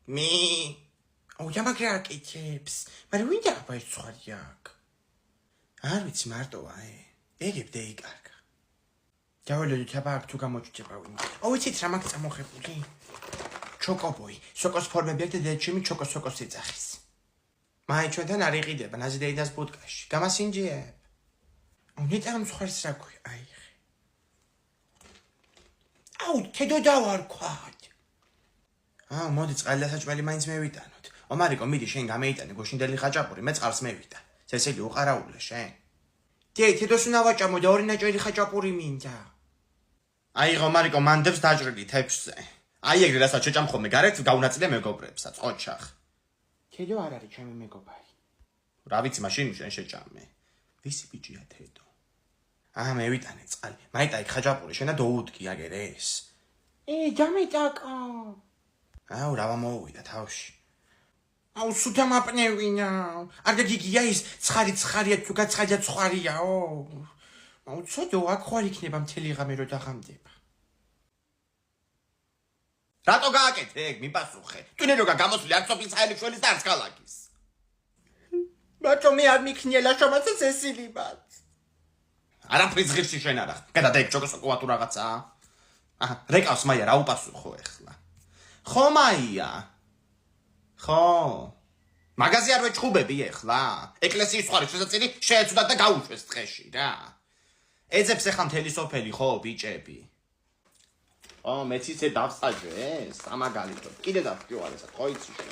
Me. Oh, yamagra kechebs. But we don't buy swadiak. არ ვიცი მარტოა ეგებ დეიკარგა. დავოლოდი თაბა თუ გამოჩდება ვინ. ვიცით რა მაგ წამოხებული? ჩოკობოი, სოკოს ფორმები აქვს და დედჩემი ჩოკოს იწახის. მაი ჩვენთან არ იყიდება ნაზიდეიდას ბუდკაში. გამასინჯიებ. ნიტამ მსხვერს რა ქვია, აიხე. თედო დავარქვათ. მოდი წყალი დასაჭმელი მაინც მევიტანოთ. ომარიკო მიდი შენ გამეიტანე გოშინდელი ხაჭაპური, მე წყალს მევიტა. წესელი უყარაულა შენ. თედოს უნდა ვაჭამო და ორი ნაჭერი ხაჭაპური მინდა. აიღო მარიკო მანდებს დაჭრილი თეფშზე. ეგრე რასაც შეჭამ ხოლმე გარეთ გაუნაწილე მეგობრებსაც, ოჩახ. თედო არ არის ჩემი მეგობარი. რა ვიცი მაშინ შენ შეჭამე. ვისი ბიჭია თედო? მევიტანე წყალი. მაიტა იქ ხაჭაპური შენ და დაუდგი აგერ ეს. დამიტაკა. რა მომოვიდა თავში. სუთა მაპნევინა. არ გიგია ის ცხარია თუ გაცხარია ცხარიაო. ცოდო აქ ხარ იქნება მთელი ღამე რო დაღამდება. რატო გააკეთე ეგ მიპასუხე? ტუნე როგა გამოსული არ სოფლის ხალიშველის და არც ქალაქის. ბატო მე არ მიქნიელა შომაცაც ესილიბად. არაფრის ღირსი შენ არა. გადადა ეგ ჩოკოსოკოა თუ რაღაცა. რეკავს მაია რა უპასუხო ეხლა. ხო მაია. ხო. მაგაზე არ ვეჭხუბები ეხლა. ეკლესიის ხარი შესაწილი შეეცუდათ და გაუშვეს ტყეში რა. ეძებს ეხლა მთელი სოფელი ხო ბიჭები. მეც ისე დავსაჯე, სამაგალითოდ. კიდე დავსკივალესად, ხო იცი შენ.